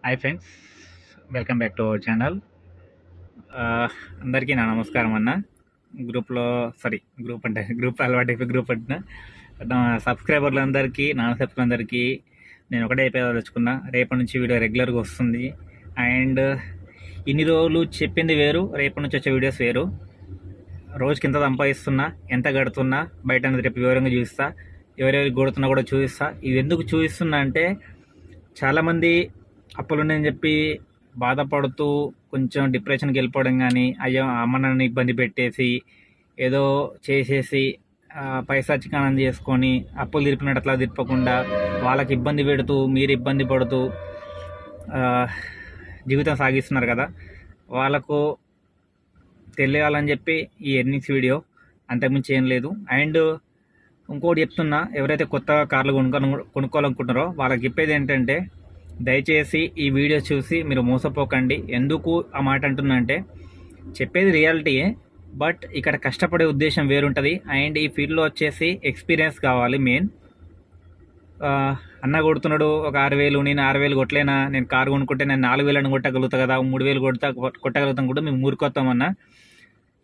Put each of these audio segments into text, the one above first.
Hi friends, welcome back to our channel. అందరికీ నా నమస్కారం అన్న. గ్రూప్ అలవాటు గ్రూప్ అంటున్నా. నా సబ్స్క్రైబర్లందరికీ, నాన్ సబ్స్క్రైబర్లందరికీ నేను ఒకటే చెప్పదలుచుకున్నా, రేపటి నుంచి వీడియో రెగ్యులర్గా వస్తుంది. అండ్ ఇన్ని రోజులు చెప్పింది వేరు, రేపటి నుంచి వచ్చే వీడియోస్ వేరు. రోజుకి ఎంత సంపాదిస్తున్నా, ఎంత కడుతున్నా బయట రేపు వివరంగా చూపిస్తా. ఎవరెవరికి కొడుతున్నా కూడా చూపిస్తా. ఇది ఎందుకు చూపిస్తున్నా అంటే, చాలామంది అప్పులున్నాయని చెప్పి బాధపడుతూ కొంచెం డిప్రెషన్కి వెళ్ళిపోవడం, కానీ అయ్యో అమ్మ నన్ను ఇబ్బంది పెట్టేసి ఏదో చేసేసి పైసాచికానం చేసుకొని అప్పులు తిరిపినట్టు అట్లా తిప్పకుండా వాళ్ళకి ఇబ్బంది పెడుతూ మీరు ఇబ్బంది పడుతూ జీవితం సాగిస్తున్నారు కదా, వాళ్ళకు తెలియాలని చెప్పి ఈ ఎర్నింగ్స్ వీడియో, అంతకుమించి ఏం లేదు. అండ్ ఇంకోటి చెప్తున్నా, ఎవరైతే కొత్తగా కార్లు కొనుక్కోవాలనుకుంటున్నారో వాళ్ళకి చెప్పేది ఏంటంటే, దయచేసి ఈ వీడియో చూసి మీరు మోసపోకండి. ఎందుకు ఆ మాట అంటున్నా అంటే, చెప్పేది రియాలిటీయే, బట్ ఇక్కడ కష్టపడే ఉద్దేశం వేరుంటుంది. అండ్ ఈ ఫీల్డ్లో వచ్చేసి ఎక్స్పీరియన్స్ కావాలి మెయిన్. అన్న కొడుతున్నాడు ఒక 6,000, నేను 6,000 కొట్టలేనా, నేను కారు కొనుక్కుంటే నేను 4,000 కొట్టగలుగుతా కదా, 3,000 కొట్టగలుగుతాం కూడా మేము ఊరుకొస్తామన్నా.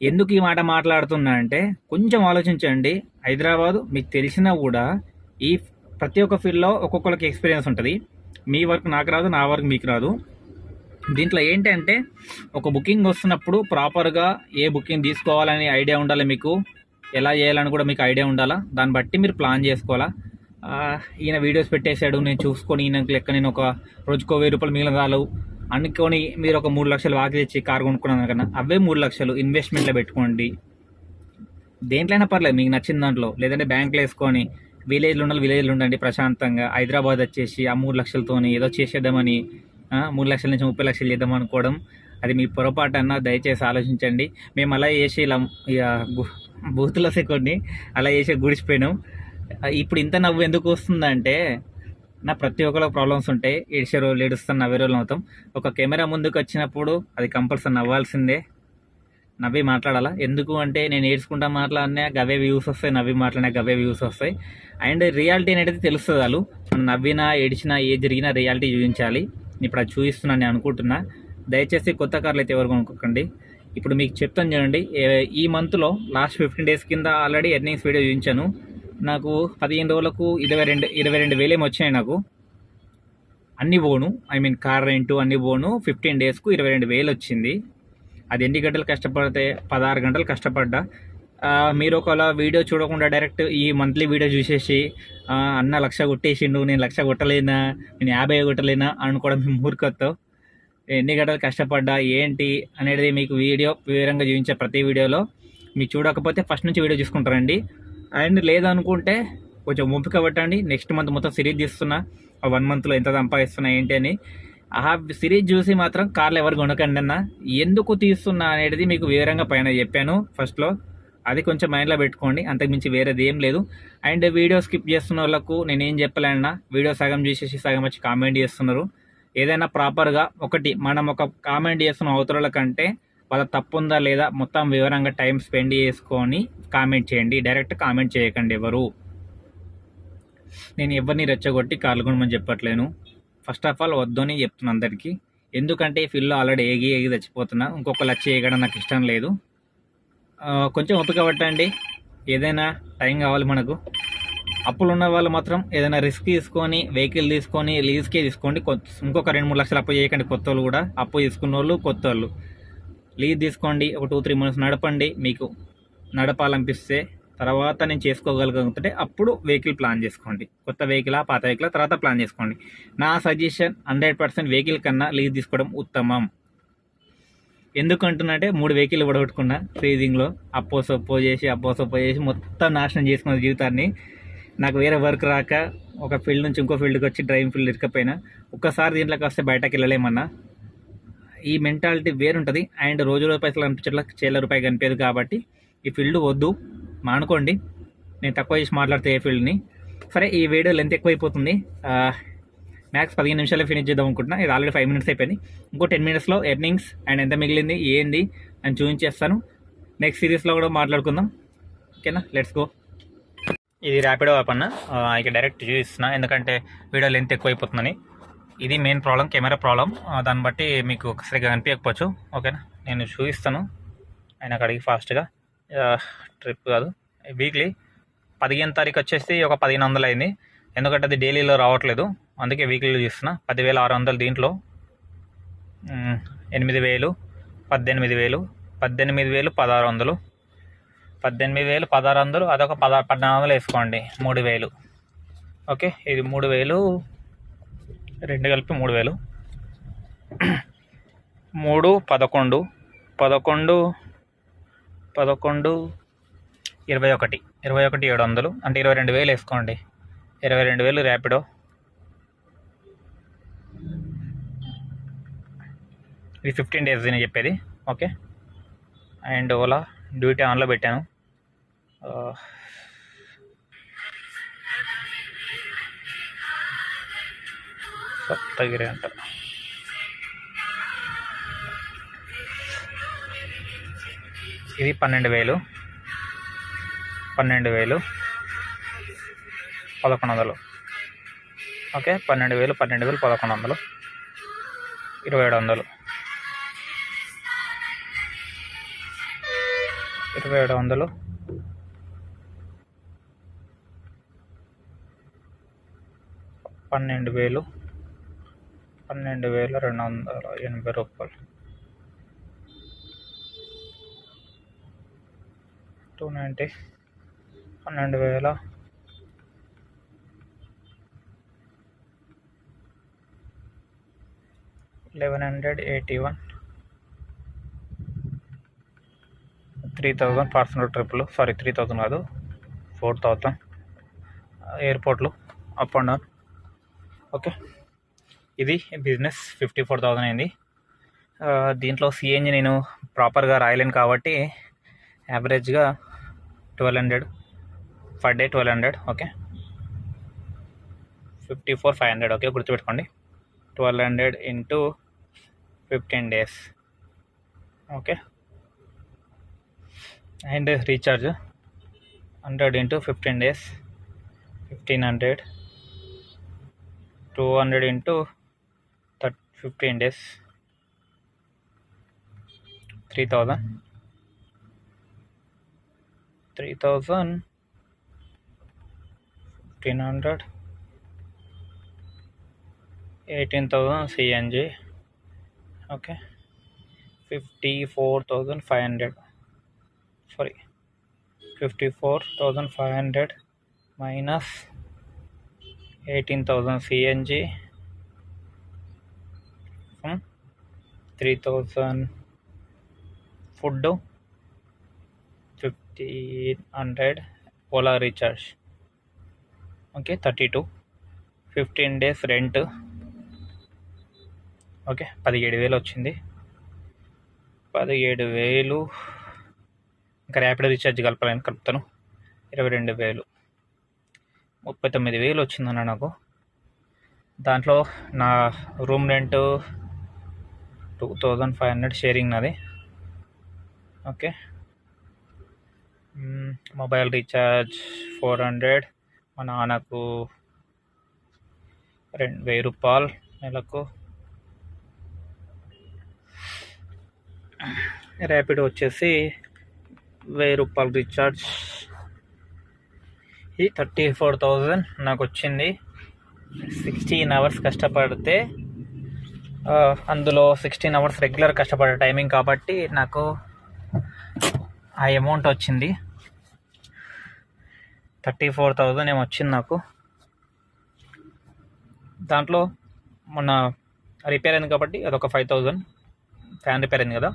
ఎందుకు ఈ మాట మాట్లాడుతున్నా అంటే, కొంచెం ఆలోచించండి. హైదరాబాదు మీకు తెలిసినా కూడా ఈ ప్రతి ఒక్క ఫీల్డ్లో ఒక్కొక్కరికి ఎక్స్పీరియన్స్ ఉంటుంది. మీ వర్క్ నాకు రాదు, నా వర్క్ మీకు రాదు. దీంట్లో ఏంటంటే, ఒక బుకింగ్ వస్తున్నప్పుడు ప్రాపర్గా ఏ బుకింగ్ తీసుకోవాలని ఐడియా ఉండాలి మీకు, ఎలా చేయాలని కూడా మీకు ఐడియా ఉండాలా. దాన్ని బట్టి మీరు ప్లాన్ చేసుకోవాలా. ఈయన వీడియోస్ పెట్టేశాడు, నేను చూసుకొని ఈయనకు లెక్క నేను ఒక రోజుకో 1,000 రూపాయలు మిగిలిన రాలు అనుకొని మీరు ఒక 3 లక్షలు వాకి తెచ్చి కారు కొనుక్కున్నాను కన్నా, అవే 3 లక్షలు ఇన్వెస్ట్మెంట్లో పెట్టుకోండి. దేంట్లైనా పర్లేదు, మీకు నచ్చిన దాంట్లో. లేదంటే బ్యాంకులో వేసుకొని విలేజ్లో ఉండండి ప్రశాంతంగా. హైదరాబాద్ వచ్చేసి ఆ 3 లక్షలతోని ఏదో చేసేద్దామని 3 లక్షల నుంచి 30 లక్షలు చేద్దాం అనుకోవడం, అది మీ పొరపాటు అన్న. దయచేసి ఆలోచించండి. మేము అలా చేసి ఇలా బూతుల సెకండ్ని అలా చేసి గుడిచిపోయినాం. ఇప్పుడు ఇంత నవ్వు ఎందుకు వస్తుందంటే, నా ప్రతి ఒక్కరికి ప్రాబ్లమ్స్ ఉంటాయి. ఏడిసే రోజులు ఏడుస్తాం, నవ్వే రోజులు అవుతాం. ఒక కెమెరా ముందుకు వచ్చినప్పుడు అది కంపల్సరీ నవ్వాల్సిందే, నవ్వి మాట్లాడాలా. ఎందుకు అంటే, నేను ఏడ్చుకుంటా మాట్లాడినా గవే వ్యూస్ వస్తాయి, నవ్వి మాట్లాడినా గవే వ్యూస్ వస్తాయి. అండ్ రియాలిటీ అనేది తెలుస్తుంది. వాళ్ళు మనం నవ్వినా ఏడిచినా ఏ జరిగినా రియాలిటీ చూపించాలి. ఇప్పుడు అది చూపిస్తున్నాను నేను అనుకుంటున్నా. దయచేసి కొత్త కార్లు అయితే ఎవరు కొనుక్కోకండి. ఇప్పుడు మీకు చెప్తాను చూడండి. ఈ మంత్లో లాస్ట్ 15 days కింద ఆల్రెడీ ఎర్నింగ్స్ వీడియో చూపించాను. నాకు 15 రోజులకు 22,000 ఏమి వచ్చాయి నాకు. అన్ని పోను, కార్ రెంటు అన్ని పోను. 15 daysకు 22,000 వచ్చింది. అది ఎన్ని గంటలు కష్టపడితే, 16 గంటలు కష్టపడ్డా. మీరు ఒకవేళ వీడియో చూడకుండా డైరెక్ట్ ఈ మంత్లీ వీడియో చూసేసి అన్న 1,00,000 కొట్టేసిండు, నేను 1,00,000 కొట్టలేనా, నేను 50 కొట్టలేనా అనుకోవడం మేము ఊరికొస్తాం. ఎన్ని గంటలు కష్టపడ్డా ఏంటి అనేది మీకు వీడియో వివరంగా చూపించే ప్రతి వీడియోలో. మీకు చూడకపోతే ఫస్ట్ నుంచి వీడియో చూసుకుంటారండి. అండ్ లేదనుకుంటే కొంచెం ఓపిక పట్టండి. నెక్స్ట్ మంత్ మొత్తం సిరీస్ తీస్తున్నా, 1 monthలో ఎంత సంపాదిస్తున్నా ఏంటి అని. ఆ సిరీస్ చూసి మాత్రం కార్లు ఎవరు కొనకండి అన్న. ఎందుకు తీస్తున్నా అనేది మీకు వివరంగా పైన చెప్పాను ఫస్ట్లో. అది కొంచెం మైండ్లో పెట్టుకోండి, అంతకుమించి వేరేది ఏం లేదు. అండ్ వీడియో స్కిప్ చేస్తున్న వాళ్ళకు నేనేం చెప్పలేనా, వీడియో సగం చూసేసి సగం వచ్చి కామెంట్ చేస్తున్నారు. ఏదైనా ప్రాపర్గా మనం ఒక కామెంట్ చేస్తున్న అవతల కంటే వాళ్ళ తప్పు ఉందా లేదా మొత్తం వివరంగా టైం స్పెండ్ చేసుకొని కామెంట్ చేయండి. డైరెక్ట్ కామెంట్ చేయకండి ఎవరు. నేను ఎవరిని రెచ్చగొట్టి కార్లు కొనమని చెప్పట్లేను. ఫస్ట్ ఆఫ్ ఆల్ వద్దని చెప్తున్నా అందరికీ. ఎందుకంటే ఈ ఫీల్డ్లో ఆల్రెడీ ఏగి చచ్చిపోతున్నా. ఇంకొకరు వచ్చి ఎగడం నాకు ఇష్టం లేదు. కొంచెం ఓపిక పట్టండి. ఏదైనా టైం కావాలి మనకు. అప్పులు ఉన్న వాళ్ళు మాత్రం ఏదైనా రిస్క్ తీసుకొని వెహికల్ తీసుకొని లీజ్కే తీసుకోండి. ఇంకొక 2-3 లక్షలు అప్పు చేయకండి. కొత్త వాళ్ళు కూడా, అప్పు తీసుకున్న వాళ్ళు కొత్త వాళ్ళు లీజ్ తీసుకోండి. ఒక 2-3 months నడపండి. మీకు నడపాలనిపిస్తే తర్వాత నేను చేసుకోగలుగుతుంటే అప్పుడు వెహికల్ ప్లాన్ చేసుకోండి. కొత్త వెహికలా పాత వెహికల్ తర్వాత ప్లాన్ చేసుకోండి. నా సజెషన్ 100% వెహికల్ కన్నా లీజ్ తీసుకోవడం ఉత్తమం. ఎందుకంటున్నట్టే 3 వెహికల్ పడగొట్టుకున్నా ఫ్రీజింగ్లో. అప్పో సొప్పో చేసి మొత్తం నాశనం చేసుకున్న జీవితాన్ని. నాకు వేరే వర్క్ రాక ఒక ఫీల్డ్ నుంచి ఇంకో ఫీల్డ్కి వచ్చి డ్రైవింగ్ ఫీల్డ్ ఇరకపోయినా. ఒక్కసారి దీంట్లోకి వస్తే బయటకు వెళ్ళలేమన్నా. ఈ మెంటాలిటీ వేరుంటుంది. అండ్ రోజు పైసలు కనిపించట్లా, చేల రూపాయి కనిపించదు. కాబట్టి ఈ ఫీల్డ్ వద్దు, మానుకోండి. నేను తక్కువ చేసి మాట్లాడితే ఏ ఫీల్డ్ని. సరే, ఈ వీడియో లెంత్ ఎక్కువైపోతుంది. మ్యాక్స్ 15 నిమిషాలు ఫినిష్ చేద్దాం అనుకుంటున్నా. ఇది ఆల్రెడీ 5 minutes అయిపోయింది. ఇంకో 10 minutesలో ఎర్నింగ్స్ అండ్ ఎంత మిగిలింది ఏంది అని చూపించేస్తాను. నెక్స్ట్ సిరీస్లో కూడా మాట్లాడుకుందాం. ఓకేనా, లెట్స్ గో. ఇది ర్యాపిడో యాప్ అన్న. ఇక డైరెక్ట్ చూపిస్తున్నా, ఎందుకంటే వీడియో లెంత్ ఎక్కువైపోతుందని. ఇది మెయిన్ ప్రాబ్లం, కెమెరా ప్రాబ్లం. దాన్ని బట్టి మీకు సరిగ్గా కనిపించకపోవచ్చు. ఓకేనా, నేను చూపిస్తాను ఆయన అడిగి ఫాస్ట్గా. ట్రిప్ కాదు, వీక్లీ 15వ తారీఖు వచ్చేసి ఒక 1500 అయింది. ఎందుకంటే అది డైలీలో రావట్లేదు, అందుకే వీక్లీలో చూస్తున్నా. 10,600 దీంట్లో 8,000, 18,000, 18,000, 1,600, 18,000, 1,600, అదొక 1,400 వేసుకోండి, 3,000. ఓకే, ఇది 3,000, రెండు కలిపి 3,000. 3, 11, 11, 11, 21, 700 అంటే 22,000 వేసుకోండి. 22,000 ర్యాపిడో. ఇది 15 days నేను చెప్పేది. ఓకే, అండ్ ఓలా డ్యూటీ ఆన్లో పెట్టాను. సప్తగిరి అంట. ఇది 12,000, 12,000, 1,100. ఓకే, 12,000, 12,000, 1,100, 2,700, 2,700, 12,000, 12,280 రూపాయలు, 290, 12,000, 1,181, 3,000 పర్సనల్ ట్రిప్లు. 3,000 కాదు, 4,000 ఎయిర్పోర్ట్లు అప్ అండ్ డౌన్. ఓకే, ఇది బిజినెస్ 54,000 అయింది. దీంట్లో సిఎన్జి నేను ప్రాపర్గా రాయలేను కాబట్టి యావరేజ్గా 1,200 పర్ డే, 1,200. ఓకే, 54,500. ఓకే, గుర్తుపెట్టుకోండి, 1,200 into 15 days. Okay, and recharge 100 into 15 days, 1,500, 200 into 15 days, 3,000, 1,500, 18,000 CNG. Okay, 54,500, 54,500 minus 18,000 CNG, 3,000 food, 1,500 Ola recharge. Okay, 32, 15 days rent. Okay, 17,000 వచ్చింది. 17,000 ఇంకా ర్యాపిడో రీఛార్జ్ కలుపుతాను, 22,000, 39,000 వచ్చిందన్న నాకు. దాంట్లో నా రూమ్ రెంట్ 2,500 షేరింగ్ నాది. ఓకే, మొబైల్ రీఛార్జ్ 400, మా నాన్నకు 2,000 రూపాయలు నెలకు. ర్యాపిడో వచ్చేసి 1,000 రూపాయలు రీఛార్జ్. ఈ 34,000 నాకు వచ్చింది. 16 hours కష్టపడితే, అందులో 16 hours రెగ్యులర్ కష్టపడే టైమింగ్ కాబట్టి నాకు ఆ అమౌంట్ వచ్చింది. 34,000 ఏమో వచ్చింది నాకు. దాంట్లో మొన్న రిపేర్ అయింది కాబట్టి అదొక 5,000, ఫ్యాన్ రిపేర్ అయింది కదా,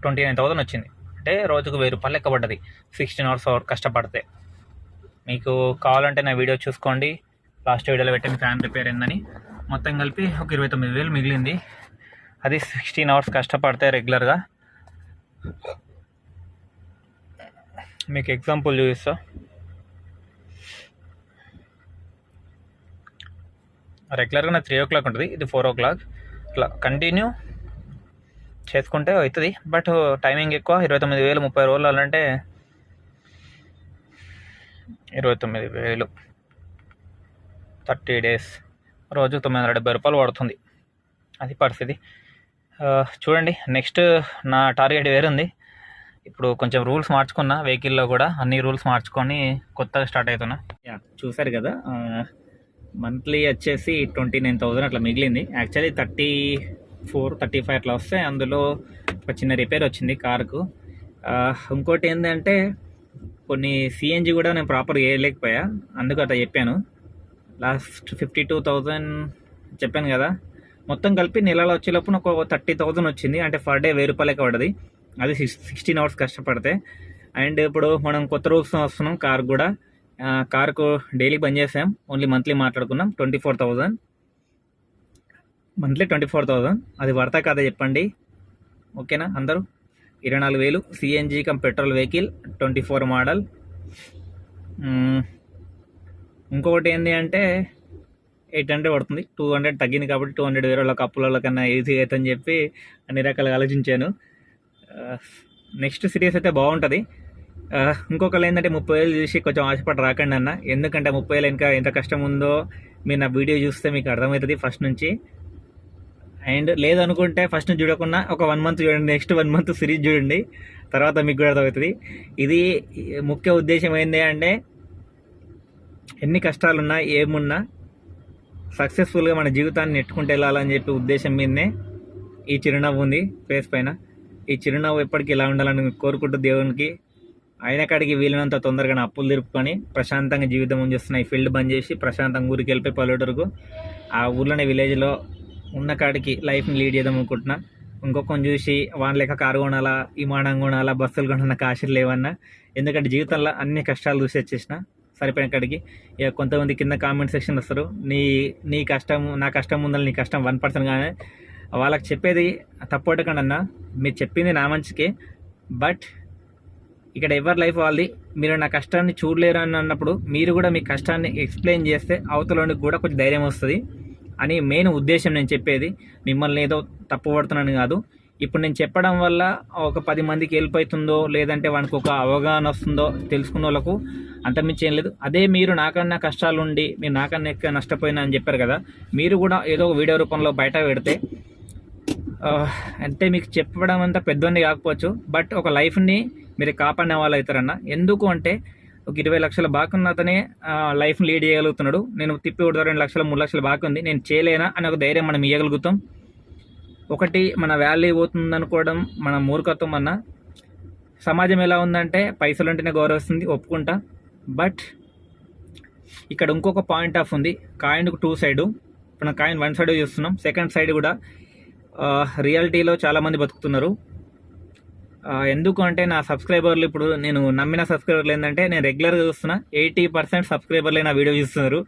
29,000 వచ్చింది. అంటే రోజుకు 1,000 రూపాయలు లెక్క పడ్డది 16 hours కష్టపడితే. మీకు కావాలంటే నా వీడియో చూసుకోండి, లాస్ట్ వీడియోలో పెట్టిన ఫ్యాన్ రిపేర్ అయిందని. మొత్తం కలిపి ఒక 29,000 మిగిలింది. అది 16 hours కష్టపడితే రెగ్యులర్గా. మీకు ఎగ్జాంపుల్ చూపిస్తా. రెగ్యులర్గా నా 3 o'clock ఉంటుంది, ఇది 4 o'clock. ఇట్లా కంటిన్యూ చేసుకుంటే అవుతుంది. బట్ టైమింగ్ ఎక్కువ. 29,000 30 రోజులు అంటే 29,000 30 days రోజు 970 రూపాయలు పడుతుంది. అది పరిస్థితి. చూడండి, నెక్స్ట్ నా టార్గెట్ వేరుంది. ఇప్పుడు కొంచెం రూల్స్ మార్చుకున్నా, వెహికల్లో కూడా అన్ని రూల్స్ మార్చుకొని కొత్తగా స్టార్ట్ అవుతున్నా. చూసారు కదా, మంత్లీ వచ్చేసి 29,000 అట్లా మిగిలింది. యాక్చువల్లీ 34-35 అట్లా వస్తే అందులో ఒక చిన్న రిపేర్ వచ్చింది కారుకు. ఇంకోటి ఏంటంటే కొన్ని సిఎన్జి కూడా నేను ప్రాపర్గా వేయలేకపోయా, అందుకు అట్లా చెప్పాను. లాస్ట్ 52,000 చెప్పాను కదా, మొత్తం కలిపి నెలలో వచ్చేలోపు ఒక 30,000 వచ్చింది. అంటే పర్ డే 1000 రూపాయలకి పడ్డది. అది 16 అవర్స్ కష్టపడితే. అండ్ ఇప్పుడు మనం కొత్త రూల్స్ వస్తున్నాం కార్ కూడా. కార్కు డైలీ బంద్ చేసాం, ఓన్లీ మంత్లీ మాట్లాడుకున్నాం. 24,000 మంత్లీ 24,000. అది పడతా కదా చెప్పండి, ఓకేనా అందరూ? 24,000 CNG come petrol vehicle 24 model. ఇంకొకటి ఏంటి అంటే 800 పడుతుంది. 200 తగ్గింది కాబట్టి 200 వేరే వాళ్ళ కప్పుల కన్నా ఈజీగా అవుతుందని చెప్పి అన్ని రకాలుగా ఆలోచించాను. నెక్స్ట్ సిరీస్ అయితే బాగుంటుంది. ఇంకొకరు ఏంటంటే 30,000 చూసి కొంచెం ఆశపడి రాకండి అన్న, ఎందుకంటే 30,000 ఇంకా ఎంత కష్టం ఉందో మీరు నా వీడియో చూస్తే మీకు అర్థమవుతుంది ఫస్ట్ నుంచి. అండ్ లేదనుకుంటే ఫస్ట్ నుంచి చూడకుండా ఒక 1 మంత్ చూడండి, నెక్స్ట్ 1 మంత్ సిరీస్ చూడండి, తర్వాత మీకు కూడా అర్థమవుతుంది. ఇది ముఖ్య ఉద్దేశం ఏంటి అంటే ఎన్ని కష్టాలున్నా ఏమున్నా సక్సెస్ఫుల్గా మన జీవితాన్ని నెట్టుకుంటూ వెళ్ళాలని చెప్పి ఉద్దేశం మీదనే ఈ చిరునవ్వు ఉంది ఫేస్ పైన. ఈ చిరునవ్వు ఎప్పటికీ ఇలా ఉండాలని కోరుకుంటూ దేవునికి అయిన కాడికి వీలైనంత తొందరగా నా అప్పులు తిరుపుకొని ప్రశాంతంగా జీవితం ఉంచేస్తున్నా. ఈ ఫీల్డ్ బంద్ చేసి ప్రశాంతంగా ఊరికి వెళ్ళిపోయి పల్లెటూరుకు, ఆ ఊర్లోనే విలేజ్లో ఉన్న కాడికి లైఫ్ని లీడ్ చేద్దాం అనుకుంటున్నా. ఇంకొకరిని చూసి వాళ్ళ లెక్క కారు కొనాలా, విమానం కొనాలా, బస్సులు కొనాలన్న ఆశలు లేవన్నా. ఎందుకంటే జీవితంలో అన్ని కష్టాలు చూసి వచ్చేసిన సరిపోయిన కాడికి. ఇక కొంతమంది కింద కామెంట్ సెక్షన్ వస్తారు, నీ కష్టం నా కష్టం ఉందని, నీ కష్టం 1% కానీ వాళ్ళకి చెప్పేది తప్పొట్టకండి అన్న, మీరు చెప్పింది నా మంచికే. బట్ ఇక్కడ ఎవరి లైఫ్ వాళ్ళది. మీరు నా కష్టాన్ని చూడలేరు అని అన్నప్పుడు మీరు కూడా మీ కష్టాన్ని ఎక్స్ప్లెయిన్ చేస్తే అవతలకి కూడా కొంచెం ధైర్యం వస్తుంది అని మెయిన్ ఉద్దేశం నేను చెప్పేది. మిమ్మల్ని ఏదో తప్పుపడుతున్నాను కాదు. ఇప్పుడు నేను చెప్పడం వల్ల ఒక 10 మందికి వెళ్ళిపోతుందో లేదంటే వానికి ఒక అవగాహన వస్తుందో తెలుసుకున్న వాళ్ళకు అంతమించి ఏం లేదు. అదే మీరు నాకన్నా కష్టాలుండి మీరు నాకన్నా ఎక్కువ నష్టపోయినా అని చెప్పారు కదా, మీరు కూడా ఏదో ఒక వీడియో రూపంలో బయట పెడితే అంటే మీకు చెప్పడం అంతా పెద్దోని కాకపోవచ్చు, బట్ ఒక లైఫ్ని మీరు కాపాడిన వాళ్ళు అవుతారన్న. ఎందుకు అంటే ఒక 20 లక్షల బాకున్న అతనే లైఫ్ని లీడ్ చేయగలుగుతున్నాడు. నేను తిప్పి కొడతా 2 లక్షలు 3 లక్షలు బాకు ఉంది, నేను చేయలేనా అని ఒక ధైర్యం మనం ఇవ్వగలుగుతాం. ఒకటి మన వాల్యూ పోతుంది అనుకోవడం మన మూర్ఖత్వం అన్న. సమాజం ఎలా ఉందంటే పైసలు ఉంటేనే గౌరవిస్తుంది, ఒప్పుకుంటా. బట్ ఇక్కడ ఇంకొక పాయింట్ ఆఫ్ ఉంది, కాయిన్కు 2 సైడు. ఇప్పుడు నా కాయిన్ 1 సైడ్ చూస్తున్నాం, సెకండ్ సైడ్ కూడా రియాలిటీలో చాలామంది బతుకుతున్నారు. ఎందుకు అంటే నా సబ్స్క్రైబర్లు, ఇప్పుడు నేను నమ్మిన సబ్స్క్రైబర్లు ఏంటంటే నేను రెగ్యులర్గా చూస్తున్నా 80% సబ్స్క్రైబర్లే నా వీడియో చూస్తున్నారు,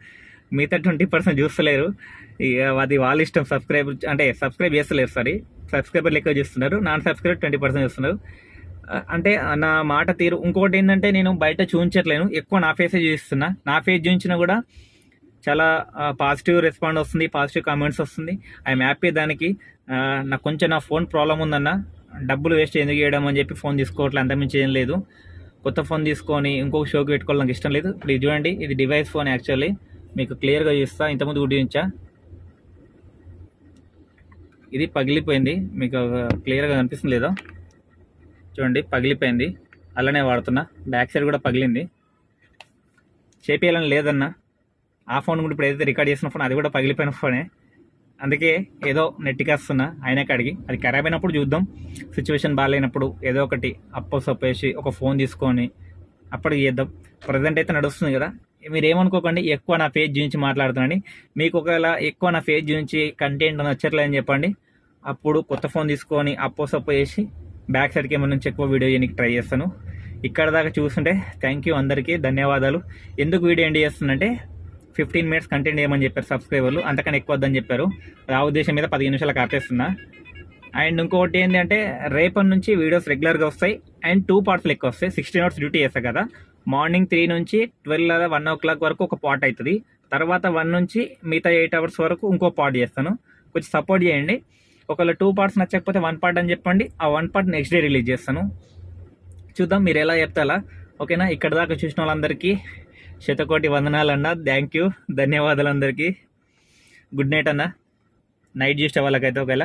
మిగతా 20% చూస్తలేరు. ఇక అది వాళ్ళ ఇష్టం. సబ్స్క్రైబ్ చేస్తలేరు, సబ్స్క్రైబర్లు ఎక్కువ చూస్తున్నారు, నాన్ సబ్స్క్రైబర్ 20% చూస్తున్నారు. అంటే నా మాట తీరు. ఇంకొకటి ఏంటంటే నేను బయట చూపించట్లేను, ఎక్కువ నా ఫేసే చూపిస్తున్నా. నా ఫేస్ చూపించినా కూడా చాలా పాజిటివ్ రెస్పాండ్ వస్తుంది, పాజిటివ్ కామెంట్స్ వస్తుంది. ఐఎమ్ హ్యాపీ దానికి. నాకు కొంచెం నా ఫోన్ ప్రాబ్లం ఉందన్న, డబ్బులు వేస్ట్ ఎందుకు చేయడం అని చెప్పి ఫోన్ తీసుకోవట్లేదు, అంతమించి ఏం లేదు. కొత్త ఫోన్ తీసుకొని ఇంకొక షోకి పెట్టుకోవాలి నాకు ఇష్టం లేదు. ఇప్పుడు ఇది చూడండి, ఇది డివైస్ ఫోన్. యాక్చువల్లీ మీకు క్లియర్గా చూస్తా, ఇంతకుముందు గుడి చూపించా, ఇది పగిలిపోయింది. మీకు క్లియర్గా కనిపిస్తుంది లేదో చూడండి, పగిలిపోయింది. అలానే వాడుతున్నా, బ్యాక్ సైడ్ కూడా పగిలింది. చేపియాలని లేదన్నా. ఆ ఫోన్ కూడా ఇప్పుడు ఏదైతే రికార్డ్ చేసిన ఫోన్ అది కూడా పగిలిపోయిన ఫోనే. అందుకే ఏదో నెట్టికేస్తున్నా అయినా కాడికి. అది ఖరాబ్ అయినప్పుడు చూద్దాం, సిచ్యువేషన్ బాగాలేనప్పుడు ఏదో ఒకటి అప్పు సప్పేసి ఒక ఫోన్ తీసుకొని అప్పటికి చేద్దాం. ప్రజెంట్ అయితే నడుస్తుంది కదా. మీరు ఏమనుకోకండి ఎక్కువ నా పేజ్ గురించి మాట్లాడుతున్నాను. మీకు ఒకవేళ ఎక్కువ నా పేజ్ గురించి కంటెంట్ నచ్చట్లేదని చెప్పండి, అప్పుడు కొత్త ఫోన్ తీసుకొని అప్పు సప్పు చేసి బ్యాక్ సైడ్కి ఏమైనా నుంచి ఎక్కువ వీడియో చేయడానికి ట్రై చేస్తాను. ఇక్కడ దాకా చూస్తుంటే థ్యాంక్ యూ, అందరికీ ధన్యవాదాలు. ఎందుకు వీడియో ఎండ్ చేస్తుందంటే 15 మినిట్స్ కంటెంట్ చేయమని చెప్పారు సబ్స్క్రైబర్లు, అంతకన్నా ఎక్కువ వద్దని చెప్పారు. ఆ ఉద్దేశం మీద 15 నిమిషాలకు ఆపేస్తున్నా. అండ్ ఇంకొకటి ఏంటి అంటే రేపటి నుంచి వీడియోస్ రెగ్యులర్గా వస్తాయి అండ్ 2 పార్ట్స్ లెక్క వస్తాయి. 16 అవర్స్ డ్యూటీ చేస్తాను కదా, మార్నింగ్ 3 నుంచి 12 1 o'clock వరకు ఒక పార్ట్ అవుతుంది. తర్వాత 1 నుంచి మిగతా 8 hours వరకు ఇంకో పార్ట్ చేస్తాను. కొంచెం సపోర్ట్ చేయండి. ఒకవేళ 2 parts నచ్చకపోతే 1 part అని చెప్పండి, ఆ 1 part నెక్స్ట్ డే రిలీజ్ చేస్తాను. చూద్దాం మీరు ఎలా చెప్తారా, ఓకేనా? ఇక్కడ దాకా చూసిన వాళ్ళందరికీ శతకోటి వందనాలు అన్న, థ్యాంక్ యూ, ధన్యవాదాలు అందరికీ. గుడ్ నైట్ అన్న. నైట్ చేసే వాళ్ళకైతే ఒకవేళ